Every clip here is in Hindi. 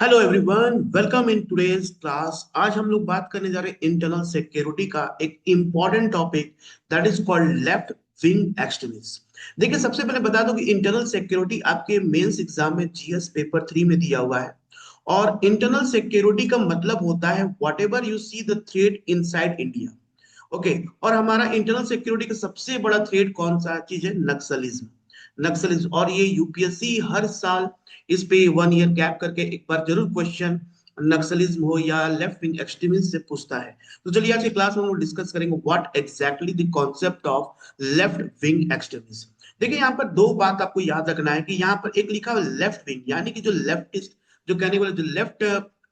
Hello everyone, welcome in today's class. आज हम लोग बात करने जा रहे हैं इंटरनल सिक्योरिटी का एक important topic, that is called left wing extremism. देखिए, सबसे पहले बता दूं कि इंटरनल सिक्योरिटी आपके मेंस एग्जाम में जीएस पेपर 3 में दिया हुआ है। और इंटरनल सिक्योरिटी का मतलब होता है what ever you see the threat inside India. Okay. और हमारा इंटरनल सिक्योरिटी का सबसे बड़ा थ्रेट कौन सा चीज है? नक्सलिज्म। नक्सलिज्म। और ये यूपीएससी हर साल इस पे 1 ईयर गैप करके एक बार जरूर क्वेश्चन नक्सलिज्म हो या लेफ्ट विंग एक्सट्रीमिज्म से पूछता है। तो चलिए आज की क्लास में हम लोग डिस्कस करेंगे what exactly the concept of left wing extremism. देखिए, यहाँ पर दो बात आपको याद रखना है कि यहाँ पर एक लिखा हुआ लेफ्ट विंग, यानी कि जो लेफ्टिस्ट, जो कहने वाले, जो लेफ्ट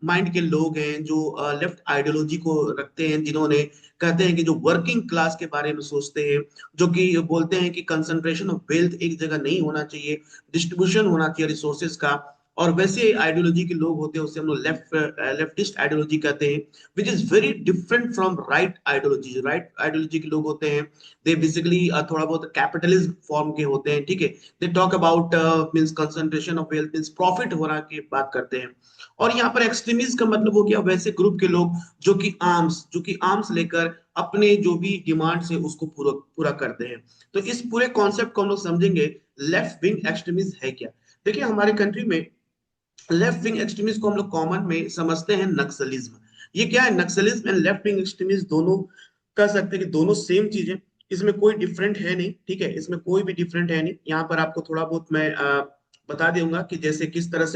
माइंड के लोग हैं, जो लेफ्ट आइडियोलॉजी को रखते हैं, जिन्होंने कहते हैं कि जो वर्किंग क्लास के बारे में सोचते हैं, जो कि बोलते हैं कि कंसंट्रेशन ऑफ वेल्थ एक जगह नहीं होना चाहिए, डिस्ट्रीब्यूशन होना चाहिए रिसोर्सेज का। और वैसे आइडियोलॉजी के लोग होते हैं, उससे हम लोग लेफ्टिस्ट आइडियोलॉजी कहते हैं, which is very different from right ideology. जो राइट आइडियोलॉजी के लोग होते हैं, दे बेसिकली थोड़ा बहुत कैपिटलिज्म फॉर्म के होते हैं, ठीक है। They talk about means concentration of wealth, means profit होना की बात करते हैं। और यहाँ पर एक्सट्रीमिस्ट का मतलब हो गया वैसे ग्रुप के लोग जो कि आर्म्स लेकर अपने जो भी डिमांड्स है उसको पूरा पूरा करते हैं। तो इस पूरे कॉन्सेप्ट को हम लोग समझेंगे, लेफ्ट विंग एक्सट्रीमिज्म है क्या। देखिए, हमारे कंट्री में लेफ्ट विंग एक्सट्रीमिज्म को हम लोग कॉमन में समझते हैं नक्सलिज्म। ये क्या है? Naxalism and left wing extremism दोनों कह सकते हैं कि दोनों सेम चीजें। इसमें कोई डिफरेंट है नहीं, ठीक है, इसमें कोई भी डिफरेंट है नहीं। यहाँ पर आपको थोड़ा बहुत मैं बता दूंगा कि जैसे किस तरह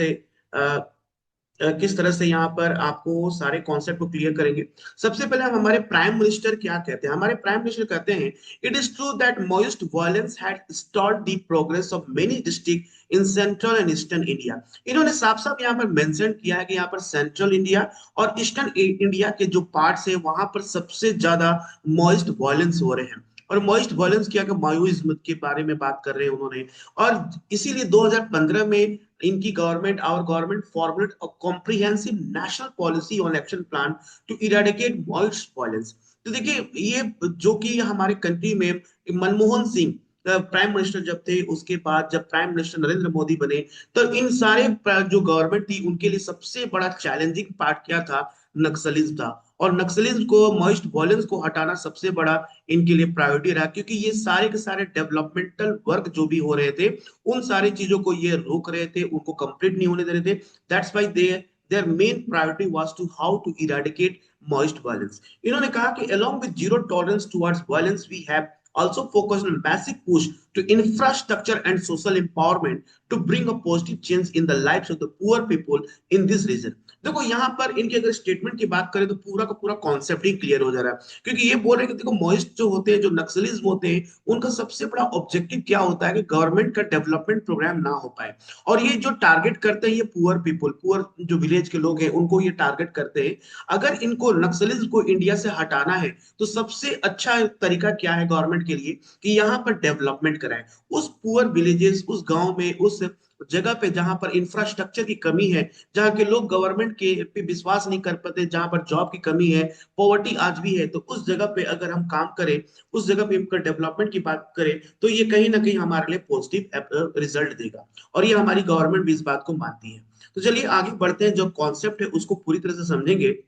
से यहाँ पर आपको सारे कॉन्सेप्ट को क्लियर करेंगे। सबसे पहले हम हमारे प्राइम मिनिस्टर क्या कहते हैं। हमारे प्राइम मिनिस्टर कहते हैं, it is true that most violence had stalled the progress of many district in central and eastern India. इन्होंने साफ साफ यहाँ पर मेंशन किया है कि यहाँ पर सेंट्रल इंडिया और ईस्टर्न इंडिया के जो पार्ट्स है वहां पर सबसे ज्यादा मॉइस्ट वायलेंस हो रहे हैं। और मॉइस्ट वायलेंस किया कि माओइज्म के बारे में बात कर रहे हैं उन्होंने। और इसीलिए 2015 में इनकी government, our government formulate a comprehensive national policy on action plan to eradicate voice violence. तो देखिए, ये जो कि हमारे कंट्री में मनमोहन सिंह प्राइम मिनिस्टर जब थे, उसके बाद जब प्राइम मिनिस्टर नरेंद्र मोदी बने, तो इन सारे जो गवर्नमेंट थी उनके लिए सबसे बड़ा चैलेंजिंग पार्ट क्या था? नक्सलिज्म था। और नक्सलिज्म को, मॉइस्ट वायलेंस को हटाना सबसे बड़ा इनके लिए प्रायोरिटी रहा, क्योंकि ये सारे के सारे डेवलपमेंटल वर्क जो भी हो रहे थे, उन सारी चीजों को ये रोक रहे थे, उनको कंप्लीट नहीं होने दे रहे थे। That's why they their main priority was to how to eradicate Maoist violence. इन्होंने कहा कि along with zero tolerance towards violence, we have also focused on massive push to infrastructure and social empowerment to bring a positive change in the lives of the poor people in this region। देखो, यहाँ पर इनके अगर स्टेटमेंट की बात करें तो पूरा का पूरा कॉन्सेप्ट ही क्लियर हो जा रहा है, क्योंकि ये बोल रहे हैं कि देखो, मॉइस्ट जो होते हैं, जो नक्सलिज्म होते हैं, उनका सबसे बड़ा ऑब्जेक्टिव क्या होता है कि गवर्नमेंट का डेवलपमेंट प्रोग्राम ना हो पाए। और ये जो टारगेट करते हैं, ये पुअर पीपल, पुअर जो विलेज के लोग हैं, उनको ये टारगेट करते हैं। अगर इनको नक्सलिज्म को इंडिया से हटाना है तो सबसे अच्छा तरीका क्या है गवर्नमेंट के लिए? कि यहाँ पर डेवलपमेंट कराए। उस पुअर विलेजेस, उस गांव में, उस जगह पे जहां पर इंफ्रास्ट्रक्चर की कमी है, जहाँ के लोग गवर्नमेंट के पे विश्वास नहीं कर पाते, जहां पर जॉब की कमी है, पॉवर्टी आज भी है, तो उस जगह पे अगर हम काम करें, उस जगह पे इनका डेवलपमेंट की बात करें, तो ये कहीं ना कहीं हमारे लिए पॉजिटिव रिजल्ट देगा। और ये हमारी गवर्नमेंट भी इस बात को मानती है। तो चलिए आगे बढ़ते हैं, जो कॉन्सेप्ट है उसको पूरी तरह से समझेंगे।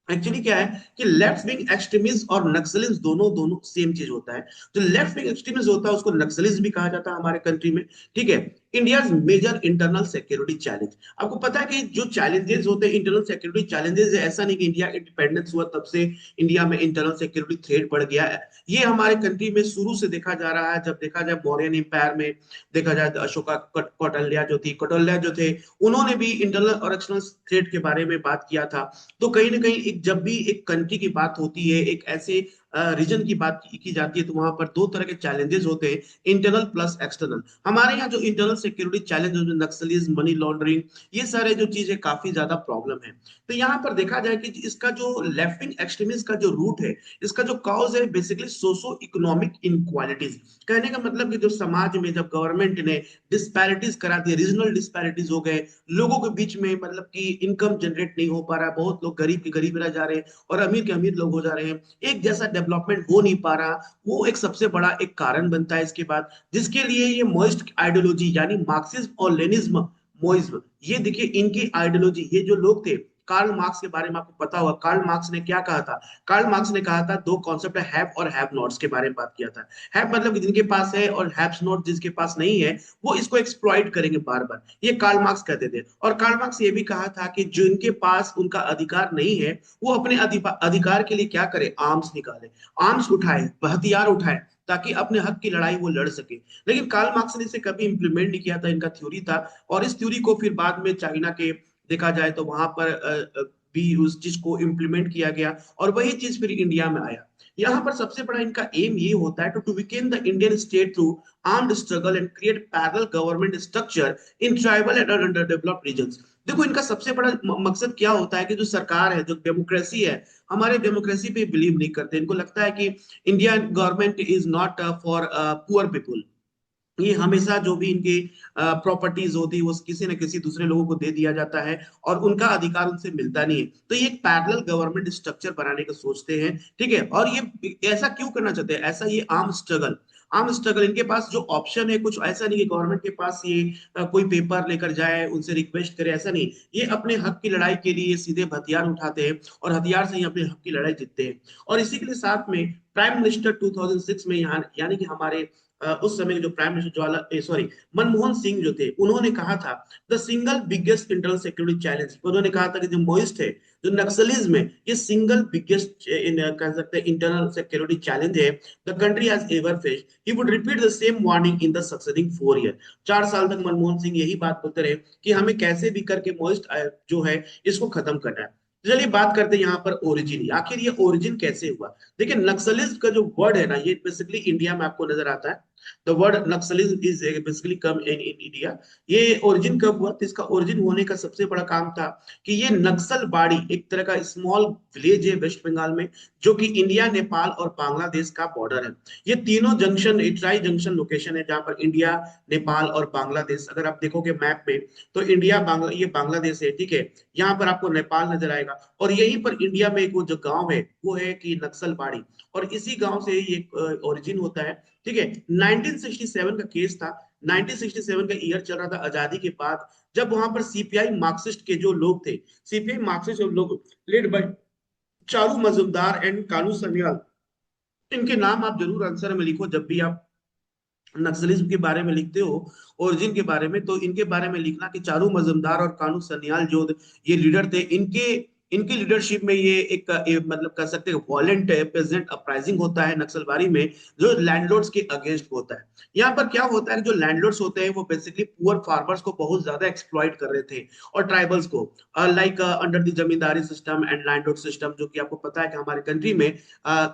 एक्चुअली क्या है कि लेफ्ट विंग एक्सट्रीमिज्म और नक्सलिज्म दोनों दोनों सेम चीज होता है। जो लेफ्ट विंग एक्सट्रीमिज्म होता है उसको नक्सलिज्म भी कहा जाता है हमारे कंट्री में, ठीक है। India major internal security challenge. आपको पता है कि जो चैलेंजेस होते हैं, इंटरनल सिक्योरिटी चैलेंजेस है, ऐसा नहीं कि इंडिया इंडिपेंडेंस हुआ तब से इंडिया में इंटरनल सिक्योरिटी थ्रेट बढ़ गया है। ये हमारे कंट्री में शुरू से देखा जा रहा है। जब देखा जाए मौर्यन एम्पायर में, देखा जाए तो अशोका कौटिल्य जो थे, उन्होंने भी इंटरनल और एक्सटर्नल थ्रेट के बारे में बात किया था। तो कहीं ना कहीं एक, जब भी एक कंट्री की बात होती है, एक ऐसे रीजन की बात की जाती है, तो वहां पर दो तरह के चैलेंजेस होते हैं, इंटरनल प्लस एक्सटर्नल। हमारे यहाँ जो internal security challenge, Naxalism, money laundering, ये सारे जो चीजें काफी ज्यादा प्रॉब्लम है। तो यहाँ पर देखा जाए कि इसका जो लेफ्ट विंग एक्सट्रीमिज्म का जो रूट है, इसका जो कॉज है बेसिकली सोशो इकोनॉमिक इनक्वालिटीज। कहने का मतलब कि जो समाज में जब गवर्नमेंट ने डिस्पैरिटीज करा दी, रीजनल डिस्पैरिटीज हो गए, लोगों के बीच में मतलब कि इनकम जनरेट नहीं हो पा रहा है, बहुत लोग गरीब के गरीब रह जा रहे हैं और अमीर के अमीर लोग हो जा रहे हैं, एक जैसा डेवलपमेंट हो नहीं पा रहा। वो एक सबसे बड़ा एक कारण बनता है इसके बाद, जिसके लिए ये मोइस्ट आइडियोलॉजी यानी मार्क्सिज्म और लेनिज्म मोइज्म, ये देखिए इनकी आइडियोलॉजी, ये जो लोग थे, कार्ल मार्क्स के बारे में आपको पता होगा, कार्ल मार्क्स ने क्या कहा था? कार्ल मार्क्स ने कहा था दो कॉन्सेप्ट है, हैव और हैव नॉट्स के बारे में बात किया था। हैव मतलब कि जिनके पास है, और हैव्स नॉट जिसके पास नहीं है, वो इसको एक्सप्लॉइट करेंगे बार बार, ये कार्ल मार्क्स कहते थे। और कार्ल मार्क्स ये भी कहा था कि जिनके पास उनका अधिकार नहीं है, वो अपने अधिकार के लिए क्या करे, आर्म्स निकाले, आर्म्स उठाए, हथियार उठाए, ताकि अपने हक की लड़ाई वो लड़ सके। लेकिन कार्ल मार्क्स ने इसे कभी इंप्लीमेंट नहीं किया था, इनका थ्योरी था। और इस थ्योरी को फिर बाद में चाइना के, देखा जाए तो वहां पर भी उस चीज को इम्प्लीमेंट किया गया, और वही चीज फिर इंडिया में आया। यहाँ पर सबसे बड़ा इनका एम ये होता है to weaken the Indian state through armed struggle and create parallel government structure in tribal and underdeveloped regions. देखो इनका सबसे बड़ा मकसद क्या होता है कि जो सरकार है, जो डेमोक्रेसी है, हमारे डेमोक्रेसी पे बिलीव नहीं करते। इनको लगता है कि Indian government is not for poor people. ये हमेशा जो भी इनकी प्रॉपर्टीज होती है वो किसी न किसी दूसरे लोगों को दे दिया जाता है, और उनका अधिकार उनसे मिलता नहीं है। तो ये एक पैरेलल गवर्नमेंट स्ट्रक्चर बनाने का सोचते हैं, ठीक है। और ये ऐसा क्यों करना चाहते हैं, ऐसा ये आर्म स्ट्रगल, आर्म स्ट्रगल इनके पास जो ऑप्शन है, कुछ ऐसा नहीं कि गवर्नमेंट के पास ये कोई पेपर लेकर जाए, उनसे रिक्वेस्ट करे, ऐसा नहीं। ये अपने हक की लड़ाई के लिए सीधे हथियार उठाते हैं, और हथियार से ही अपने हक की लड़ाई जीतते हैं। और इसी के लिए साथ में प्राइम मिनिस्टर 2006 में, यहाँ यानी कि हमारे उस समय के जो prime minister Jawaharlal sorry Manmohan Singh जो थे, उन्होंने कहा था the single biggest internal security challenge. उन्होंने कहा था कि जो मोइस्ट है, जो नक्सलिज्म है, ये सिंगल बिगेस्ट कह सकते हैं इंटरनल सिक्योरिटी चैलेंज है the country has ever faced. He would repeat the same warning in the succeeding 4 year. 4 साल तक मनमोहन सिंह यही बात बोलते रहे कि हमें कैसे भी करके मोइस्ट जो है इसको खत्म करना है। तो चलिए बात करते हैं यहाँ पर ओरिजिन, आखिर ये ओरिजिन कैसे हुआ। देखिए नक्सलिज्म का जो वर्ड है ना, ये बेसिकली इंडिया में आपको नजर आता है। The word Naxalism is basically come in India. ये ओरिजिन कब हुआ, तो इसका ओरिजिन होने का सबसे बड़ा काम था कि ये नक्सल बाड़ी एक तरह का स्मॉल विलेज है वेस्ट बंगाल में, जो कि इंडिया, नेपाल और बांग्लादेश का बॉर्डर है। ये तीनों जंक्शन, ट्राई जंक्शन लोकेशन है, जहां पर इंडिया, नेपाल और बांग्लादेश, अगर आप देखोगे मैप में, तो इंडिया ये बांग्लादेश है, ठीक है। यहाँ पर आपको नेपाल नजर आएगा, और यहीं पर इंडिया में एक वो जो गांव है, वो है कि नक्सल बाड़ी। और इसी गांव से ये ओरिजिन होता है, ठीक है। 1967 का केस था। 1967 का ईयर चल रहा था आजादी के बाद, जब वहां पर सीपीआई मार्क्सिस्ट के जो लोग थे, सीपीआई मार्क्सिस्ट लोग led by Charu Majumdar and Kanu Sanyal, इनके नाम आप जरूर आंसर में लिखो जब भी आप नक्सलिज्म के बारे में लिखते हो, ओरिजिन के बारे में, तो इनके बारे में लिखना कि चारू मजुमदार और कानू सन्याल जो ये लीडर थे, इनके इनकी लीडरशिप में ये एक मतलब कह सकते हैं वॉलेंट पेजेंट अपराइजिंग होता है नक्सलबारी में, जो लैंडलॉर्ड्स के अगेंस्ट होता है। यहाँ पर क्या होता है कि जो लैंडलॉर्ड्स होते हैं वो बेसिकली पुअर फार्मर्स को बहुत ज्यादा एक्सप्लॉइट कर रहे थे, और ट्राइबल्स को, like under the zamindari system and landlord system, जो कि आपको पता है कि हमारे कंट्री में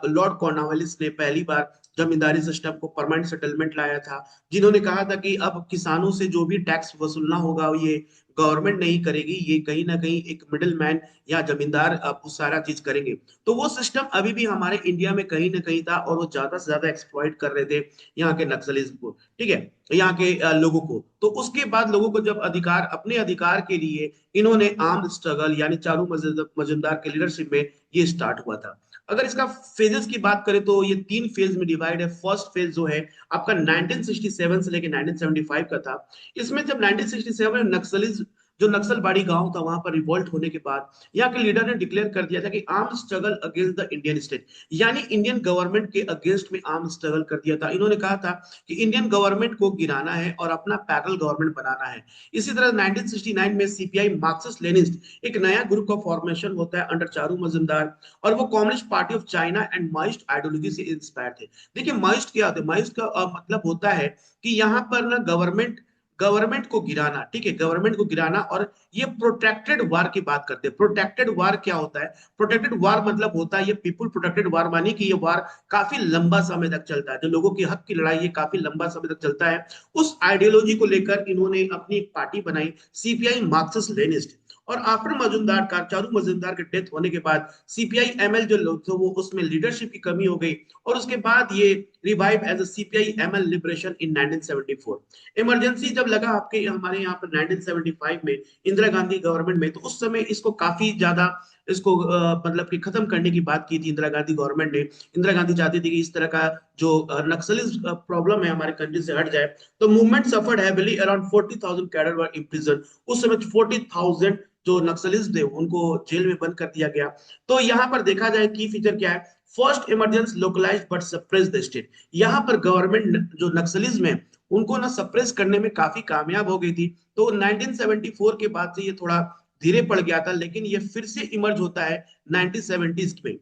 लॉर्ड कॉर्नवालिस ने पहली बार जमींदारी सिस्टम को परमानेंट सेटलमेंट लाया था, जिन्होंने कहा था कि अब किसानों से जो भी टैक्स वसूलना होगा ये गवर्नमेंट नहीं करेगी, ये कहीं ना कहीं एक मिडिल मैन या जमींदार अब उस सारा चीज करेंगे। तो वो सिस्टम अभी भी हमारे इंडिया में कहीं ना कहीं था, और वो ज्यादा से ज्यादा एक्सप्लॉइट कर रहे थे यहाँ के नक्सलिज्म को, ठीक है, यहाँ के लोगों को। तो उसके बाद लोगों को जब अधिकार, अपने अधिकार के लिए इन्होंने आर्म्ड स्ट्रगल, यानी चारू मजुमदार के लीडरशिप में ये स्टार्ट हुआ था। अगर इसका फेजेस की बात करें तो ये 3 फेज में डिवाइड है। फर्स्ट फेज जो है आपका 1967 से लेकर 1975 का था। इसमें जब 1967 नक्सलिज्म, जो नक्सलबाड़ी गांव था, वहां पर रिवोल्ट होने के बाद यहाँ के लीडर ने डिक्लेयर कर दिया था कि arm struggle against the Indian state, यानी इंडियन गवर्नमेंट के अगेंस्ट में आर्म स्ट्रगल कर दिया था। इन्होंने कहा था कि इंडियन गवर्नमेंट को गिराना है और अपना पैरेलल गवर्नमेंट बनाना है। इसी तरह 1969 में सीपीआई मार्क्सिस्ट लेनिस्ट एक नया ग्रुप का फॉर्मेशन होता है अंडर चारू मजुमदार, और वो communist party of China and mist ideology से इंस्पायर्ड थे। देखिए माइस्ट क्या होता है, माइस्ट का मतलब होता है कि यहाँ पर ना गवर्नमेंट, गवर्नमेंट को गिराना, ठीक है, गवर्नमेंट को गिराना। और ये प्रोटेक्टेड वार की बात करते हैं। प्रोटेक्टेड वार क्या होता है, प्रोटेक्टेड वार मतलब होता है ये पीपुल प्रोटेक्टेड वार, मानी कि ये वार काफी लंबा समय तक चलता है, जो लोगों के हक की लड़ाई है काफी लंबा समय तक चलता है। उस आइडियोलॉजी को लेकर इन्होंने अपनी एक पार्टी बनाई, सीपीआई मार्क्सिस्ट लेनिस्ट। और आफ्टर मजुमदार का, चारू मजुमदार के डेथ होने के बाद सीपीआई एमएल जो लोग थे, वो उसमें लीडरशिप की कमी हो गई, और उसके बाद ये revive as CPI ML liberation in 1974। Emergency जब लगा आपके हमारे यहाँ पर 1975 में इंदिरा गांधी गवर्नमेंट में, तो उस समय इसको काफी ज्यादा इसको मतलब कि खत्म करने की बात की थी इंदिरा गांधी गवर्नमेंट ने। इंदिरा गांधी चाहती थी कि इस तरह का जो नक्सलिज्म प्रॉब्लम है हमारे कंट्री से हट जाए। तो movement suffered heavily, around 40,000 cadre were imprison. उस समय 40,000 जो नक्सलिस्ट थे उनको जेल में बंद कर दिया गया। तो यहाँ पर देखा जाए की फीचर क्या है, first emergence localised but suppress the state. यहाँ पर गवर्नमेंट जो नक्सलिज्म है उनको ना सप्रेस करने में काफी कामयाब हो गई थी। तो 1974 के बाद से ये थोड़ा धीरे पड़ गया था, लेकिन ये फिर से इमर्ज होता है 1970s में।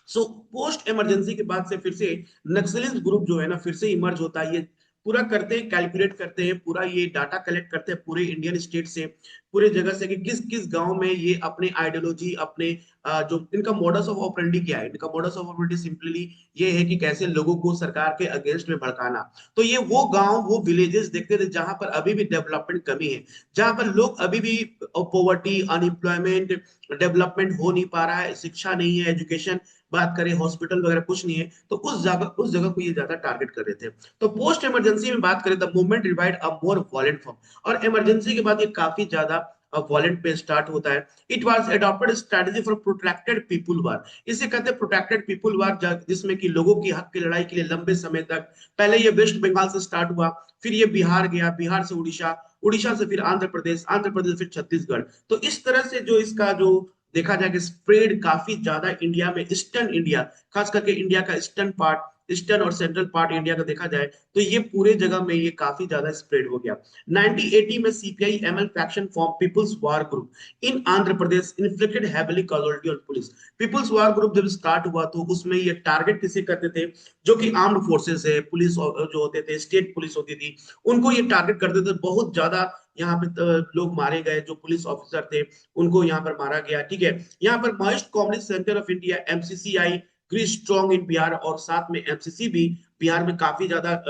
सो पोस्ट इमरजेंसी के बाद से फिर से नक्सलिस्ट ग्रुप जो है ना फिर से इमर्ज होता है। ये पूरा करते हैं, कैलकुलेट करते हैं, पूरा ये डाटा कलेक्ट करते हैं पूरे इंडियन स्टेट से, पूरे जगह से कि किस किस गांव में ये अपने आइडियोलॉजी, अपने जो इनका मॉडस ऑफ ऑपरेंडी क्या है। इनका मॉडस ऑफ ऑपरेंडी सिंपली ये है कि कैसे लोगों को सरकार के अगेंस्ट में भड़काना। तो ये वो गांव, वो विलेजेस देखते थे जहां पर अभी भी डेवलपमेंट कमी है, जहां पर लोग अभी भी पॉवर्टी, अनएम्प्लॉयमेंट, डेवलपमेंट हो नहीं पा रहा है, शिक्षा नहीं है, एजुकेशन बात करें, हॉस्पिटल वगैरह कुछ नहीं है। तो उस जगह को ये ज्यादा टारगेट कर रहे थे। तो पोस्ट इमरजेंसी में बात करें the movement revived a more violent form, और इमरजेंसी के बाद ये काफी ज्यादा वॉलेंट पे स्टार्ट होता है। It was adopted strategy for protracted people war. इसे कहते हैं प्रोट्रैक्टेड पीपुल वार, जिसमें कि लोगों की हक की लड़ाई के लिए लंबे समय तक, पहले ये वेस्ट बंगाल से स्टार्ट हुआ, फिर ये बिहार गया, बिहार से उड़ीसा, उड़ीसा से फिर आंध्र प्रदेश, आंध्र प्रदेश से फिर छत्तीसगढ़। तो इस तरह से जो इसका जो देखा जाए कि स्प्रेड काफी ज्यादा इंडिया में, ईस्टर्न इंडिया, खास करके इंडिया का ईस्टर्न पार्ट, ईस्टर्न और सेंट्रल पार्ट इंडिया का देखा जाए तो ये पूरे जगह में ये काफी ज्यादा स्प्रेड हो गया। 1980 में CPI ML faction form people's war group in Andhra Pradesh, inflicted heavily casualty on police. People's war group जब स्टार्ट हुआ तो उसमें ये टारगेट किसे करते थे, जो कि आर्म्ड फोर्सेस है, पुलिस जो होते थे, स्टेट पुलिस होती थी, उनको ये टारगेट करते थे। बहुत ज्यादा यहाँ पे लोग मारे गए, जो पुलिस ऑफिसर थे उनको यहाँ पर मारा गया। ठीक है, यहाँ पर Maoist communist centre of India MCCI grew strong in Bihar, और साथ में एमसीसी भी बिहार में काफी ज्यादा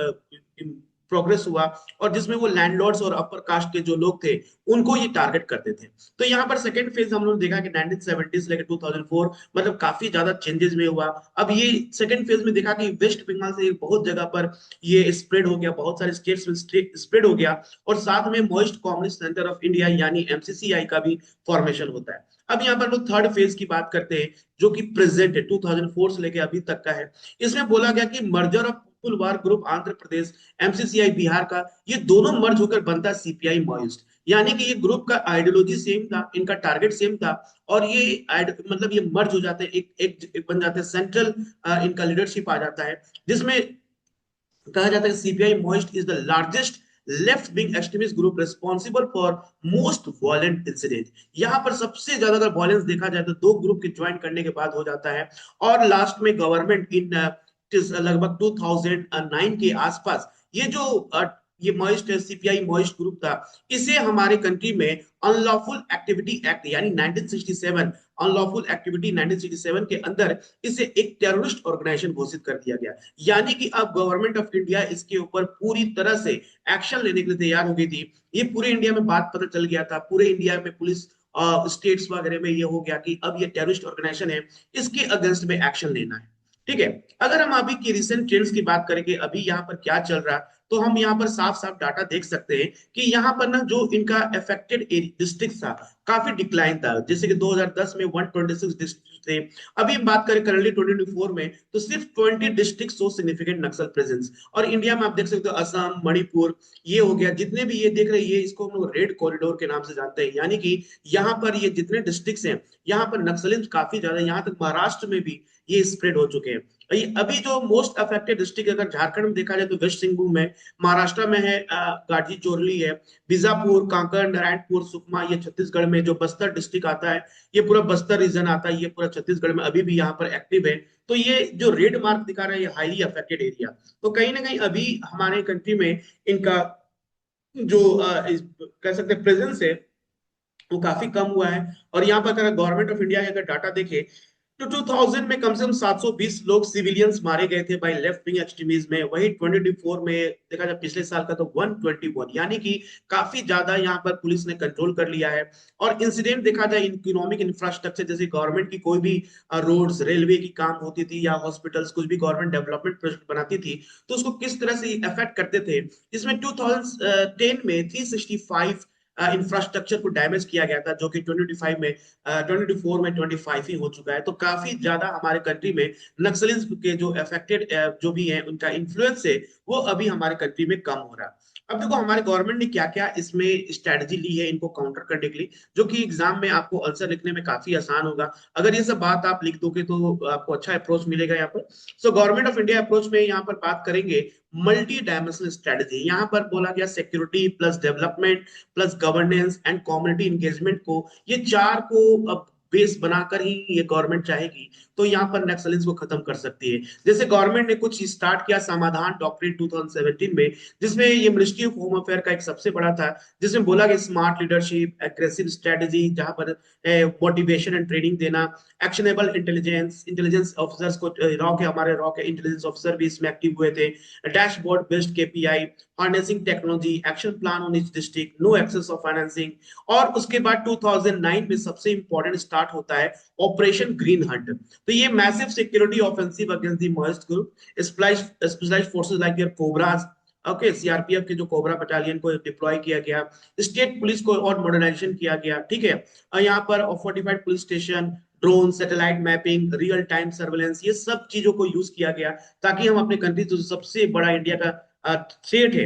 प्रोग्रेस हुआ, और जिसमें वो लैंडलॉर्ड्स और अपर कास्ट के जो लोग थे उनको ये टारगेट करते थे। तो यहाँ पर सेकंड फेज हम लोग देखा कि 1970 से लेकर 2004 मतलब काफी ज्यादा चेंजेस में हुआ। अब ये सेकंड फेज में देखा कि वेस्ट बंगाल से बहुत जगह पर ये स्प्रेड हो गया, बहुत सारे स्टेट्स में स्प्रेड हो गया, और साथ में most communist centre of India यानी एमसीसीआई का भी फॉर्मेशन होता है। अब यहाँ पर लोग थर्ड फेज की बात करते हैं, जो कि प्रेजेंट है 2004 से लेके अभी तक का है। इसमें बोला गया कि merger of people war group Andhra Pradesh, MCCI Bihar का, ये दोनों मर्ज होकर बनता है सीपीआई माओइस्ट। यानी कि ये ग्रुप का आइडियोलॉजी सेम था, इनका टारगेट सेम था, और ये मतलब ये मर्ज हो जाते हैं, एक बन जाते हैं, सेंट्रल इनका लीडरशिप आ जाता है, जिसमें कहा जाता है कि CPI Maoist is the largest left wing extremist group responsible for most violent incident. यहाँ पर सबसे ज्यादा अगर वायलेंस देखा जाए तो दो ग्रुप के ज्वाइन करने के बाद हो जाता है। और लास्ट में गवर्नमेंट इन लगभग 2009 के आसपास ये जो ये मॉइस्ट सीपीआई मॉइस्ट ग्रुप था, इसे हमारे कंट्री में अनलॉफुल एक्टिविटी एक्ट यानी 1967, अनलॉफुल एक्टिविटी 1967 के अंदर इसे एक टेररिस्ट ऑर्गेनाइजेशन घोषित कर दिया गया। यानी कि अब गवर्नमेंट ऑफ इंडिया इसके ऊपर पूरी तरह से एक्शन लेने के लिए तैयार हो गई थी। ये पूरे इंडिया में बात पता चल गया था, पूरे इंडिया में पुलिस स्टेट्स वगैरह में ये हो गया कि अब ये टेररिस्ट ऑर्गेनाइजेशन है, इसके अगेंस्ट में एक्शन लेना है। ठीक है, अगर हम अभी की रिसेंट ट्रेंड्स की बात करेंगे, अभी यहाँ पर क्या चल रहा है, तो हम यहाँ पर साफ साफ डाटा देख सकते हैं कि यहाँ पर ना जो इनका अफेक्टेड डिस्ट्रिक्ट था काफी डिक्लाइन था। जैसे कि 2010 में 126 डिस्ट्रिक्ट थे, अभी हम बात करें करंटली 2024 में तो सिर्फ 20 डिस्ट्रिक्ट शो सिग्निफिकेंट नक्सल प्रेजेंस। और इंडिया में आप देख सकते हो असम, मणिपुर, ये हो गया, जितने भी ये देख रहे हैं, ये इसको हम लोग रेड कॉरिडोर के नाम से जानते हैं। यानी कि यहाँ पर ये जितने डिस्ट्रिक्ट हैं, यहाँ पर नक्सलिज्म काफी ज्यादा, यहाँ तक महाराष्ट्र में भी ये स्प्रेड हो चुके हैं। अभी जो मोस्ट अफेक्टेड डिस्ट्रिक्ट अगर झारखंड में देखा जाए तो वेस्ट सिंहभूम है, महाराष्ट्र में है गाजी चोरली है, बीजापुर, कांकर, नारायणपुर, सुकमा, ये छत्तीसगढ़ में जो बस्तर डिस्ट्रिक्ट आता है, ये पूरा बस्तर रीजन आता है, ये पूरा छत्तीसगढ़ में अभी भी यहाँ पर एक्टिव है। तो ये जो रेड मार्क दिखा रहा है, ये हाईली अफेक्टेड एरिया। तो कहीं ना कहीं अभी हमारे कंट्री में इनका जो कह सकते हैं प्रेजेंस है वो काफी कम हुआ है। और यहाँ पर अगर गवर्नमेंट ऑफ इंडिया का डाटा देखे तो 2000 में कम से कम 720 लोग सिविलियंस मारे गए थे बाय लेफ्ट विंग एक्सट्रीमिज्म में। वही 2024 में देखा जाए पिछले साल का तो 121, यानी कि काफी ज्यादा यहाँ पर पुलिस ने कंट्रोल कर लिया है। और इंसिडेंट देखा जाए इकोनॉमिक इंफ्रास्ट्रक्चर, जैसे गवर्नमेंट की कोई भी रोड्स रेलवे की काम होती थी या हॉस्पिटल्स कुछ भी गवर्नमेंट डेवलपमेंट प्रोजेक्ट बनाती थी, तो उसको किस तरह से इफेक्ट करते थे। इसमें 2010 में 365 इंफ्रास्ट्रक्चर को डैमेज किया गया था, जो कि 2025 में 2024 में 25 ही हो चुका है। तो काफी ज्यादा हमारे कंट्री में नक्सलिज्म के जो अफेक्टेड जो भी हैं उनका इन्फ्लुएंस है वो अभी हमारे कंट्री में कम हो रहा है। अब देखो हमारे गवर्नमेंट ने क्या क्या इसमें स्ट्रेटजी ली है इनको काउंटर करने के लिए, जो कि एग्जाम में आपको आंसर लिखने में काफी आसान होगा। अगर ये सब बात आप लिख दोगे तो आपको अच्छा अप्रोच मिलेगा यहाँ पर। So government of India approach में यहाँ पर बात करेंगे मल्टी डायमेंशनल स्ट्रेटजी। यहाँ पर बोला गया security plus development plus governance and community engagement को, ये चार को अब बेस बनाकर ही ये गवर्नमेंट चाहेगी तो यहाँ पर नक्सलिज्म को खत्म कर सकती है। जैसे गवर्नमेंट ने कुछ स्टार्ट किया समाधान डॉक्ट्रिन 2017 में, जिसमें ये मिनिस्ट्री ऑफ होम अफेयर का एक सबसे बड़ा था, जिसमें बोला गया स्मार्ट लीडरशिप, एग्रेसिव स्ट्रेटजी, जहां पर मोटिवेशन एंड ट्रेनिंग देना, एक्शनेबल इंटेलिजेंस, इंटेलिजेंस ऑफिसर्स को रॉ के हमारे रॉ के इंटेलिजेंस ऑफिसर भी इसमें एक्टिव हुए थे, dashboard based KPI, harnessing technology, action plan on each district, no access of financing. और उसके बाद 2009 में सबसे इंपॉर्टेंट स्टार्ट होता है ऑपरेशन ग्रीन हंट। तो ये massive security offensive against the Maoist group, specialised forces like their cobras, okay, CRPF के जो कोबरा बटालियन को डिप्लॉय किया गया, स्टेट पुलिस को और मॉडर्नाइजेशन किया गया, ठीक है। यहाँ पर fortified police station, drone, satellite mapping, real time surveillance, ये सब चीजों को यूज किया गया ताकि हम अपने कंट्री जो सबसे बड़ा इंडिया का थ्रेट है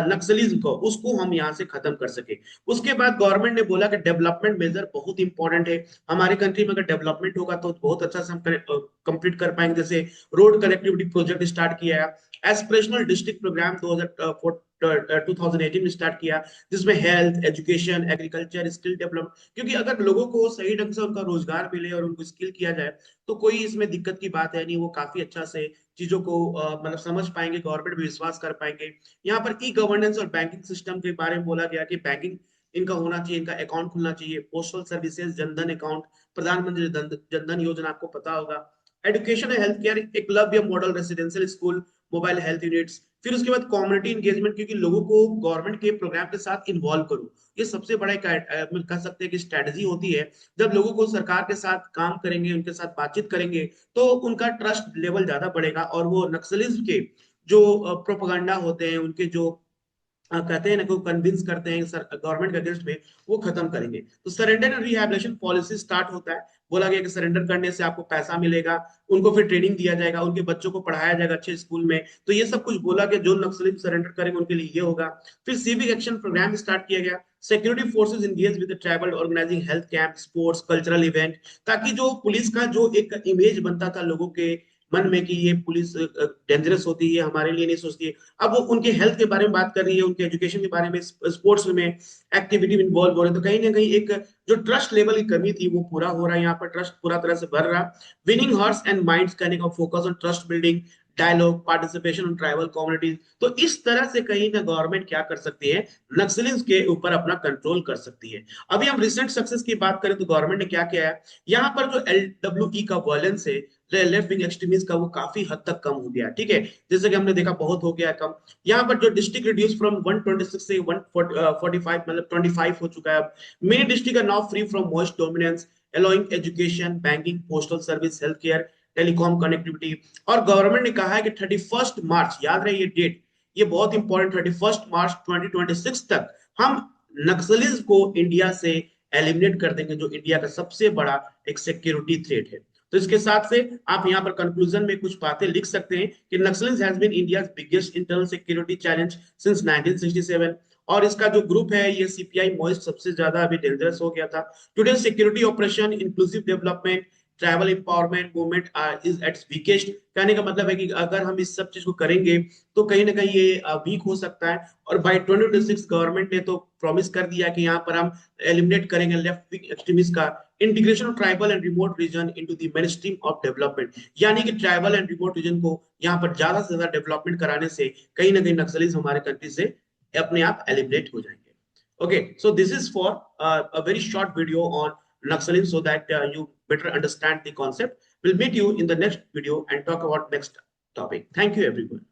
नक्सलिज्म को, उसको हम यहाँ से खत्म कर सके। उसके बाद गवर्नमेंट ने बोला कि डेवलपमेंट मेजर बहुत इंपॉर्टेंट है हमारे कंट्री में। अगर डेवलपमेंट होगा तो बहुत अच्छा से हम कंप्लीट कर पाएंगे। जैसे रोड कनेक्टिविटी प्रोजेक्ट स्टार्ट किया है, एस्पिरेशनल डिस्ट्रिक्ट प्रोग्राम 2018 में स्टार्ट किया, जिसमें health, education, agriculture, skill development, क्योंकि अगर लोगों को सही ढंग से उनका रोजगार मिले और उनको स्किल किया जाए तो कोई इसमें दिक्कत की बात है नहीं। वो काफी अच्छा से चीजों को मतलब समझ पाएंगे, गवर्नमेंट भी विश्वास कर पाएंगे। यहाँ पर ई गवर्नेंस और बैंकिंग सिस्टम के बारे में बोला गया कि बैंकिंग इनका होना चाहिए, इनका अकाउंट खुलना चाहिए, पोस्टल सर्विसेज, जनधन अकाउंट, प्रधानमंत्री जनधन योजना आपको पता होगा, education and health care, Eklavya model residential school, mobile health units. फिर उसके बाद कम्युनिटी इंगेजमेंट, क्योंकि लोगों को गवर्नमेंट के प्रोग्राम के साथ इन्वॉल्व करो, ये सबसे बड़ा एक कह सकते हैं कि स्ट्रेटजी होती है। जब लोगों को सरकार के साथ काम करेंगे, उनके साथ बातचीत करेंगे, तो उनका ट्रस्ट लेवल ज्यादा बढ़ेगा और वो नक्सलिज्म के जो प्रोपेगेंडा होते हैं, उनके जो कहते हैं ना, को कन्विंस करते हैं गवर्नमेंट के अगेंस्ट में, वो खत्म करेंगे। तो surrender and rehabilitation policy start होता है। बोला गया कि सरेंडर करने से आपको पैसा मिलेगा, उनको फिर ट्रेनिंग दिया जाएगा, उनके बच्चों को पढ़ाया जाएगा अच्छे स्कूल में। तो ये सब कुछ बोला कि जो नक्सली सरेंडर करेंगे उनके लिए ये होगा। फिर सिविक एक्शन प्रोग्राम स्टार्ट किया गया, security forces engage with tribal, organising health camp, sports, cultural event, ताकि जो पुलिस का जो एक इमेज बनता था लोगों के मन में कि ये पुलिस डेंजरस होती है, हमारे लिए नहीं सोचती है, अब वो उनके हेल्थ के बारे में बात कर रही है, उनके एजुकेशन के बारे में, स्पोर्ट्स में एक्टिविटी में इन्वॉल्व हो रहे हैं। तो कहीं ना कहीं एक जो ट्रस्ट लेवल की कमी थी वो पूरा हो रहा है, यहाँ पर ट्रस्ट पूरा तरह से बढ़ रहा। विनिंग हार्ट्स एंड माइंड्स कहने का focus on trust building, dialogue, participation on tribal communities. तो इस तरह से कहीं ना गवर्नमेंट क्या कर सकती है, नक्सलिज्म के ऊपर अपना कंट्रोल कर सकती है। अभी हम रिसेंट सक्सेस की बात करें तो गवर्नमेंट ने क्या किया है, यहाँ पर जो LWE का वायलेंस है, लेफ्ट विंग एक्सट्रीमिस्ट का, वो काफी हद तक कम हो गया, ठीक है। जैसे कि हमने देखा बहुत हो गया कम। यहाँ पर जो डिस्ट्रिक्ट रिड्यूस फ्रॉम 126 से 145, मतलब 25 हो चुका है अब। Many district are now free from most dominance, allowing education, banking, postal service, health care, telecom connectivity. और गवर्नमेंट ने कहा है कि 31 मार्च, याद रहे ये डेट, ये बहुत इंपॉर्टेंट, 31 मार्च 2026 तक हम नक्सलिज्म को इंडिया से एलिमिनेट कर देंगे, जो इंडिया का सबसे बड़ा एक सिक्योरिटी थ्रेट है। तो इसके साथ से आप यहाँ पर कंक्लूजन में कुछ बातें लिख सकते हैं कि Naxalism has been India's biggest internal security challenge since 1967। और इसका जो ग्रुप है ये सीपीआई मोइस्ट सबसे ज्यादा अभी डेंजरस हो गया था। Today security operation, inclusive development, tribal empowerment movement is its weakest. कहने का मतलब है कि अगर हम इस सब चीज को करेंगे तो कहीं ना कहीं ये वीक हो सकता है। और बाय 2026 गवर्नमेंट ने तो प्रॉमिस कर दिया कि यहाँ पर हम एलिमिनेट करेंगे लेफ्ट विंग एक्सट्रीमिस्ट का। Integration of tribal and remote region into the mainstream of development, यानी कि ट्राइबल एंड रिमोट रीजन को यहाँ पर ज्यादा से ज्यादा डेवलपमेंट कराने से कहीं ना कहीं नक्सलिज्म हमारे कंट्री से अपने आप एलिमिनेट हो जाएंगे। Okay, so this is for a very short video on Naxalism, so that you better understand the concept. We'll meet you in the next video and talk about next topic. Thank you, everyone.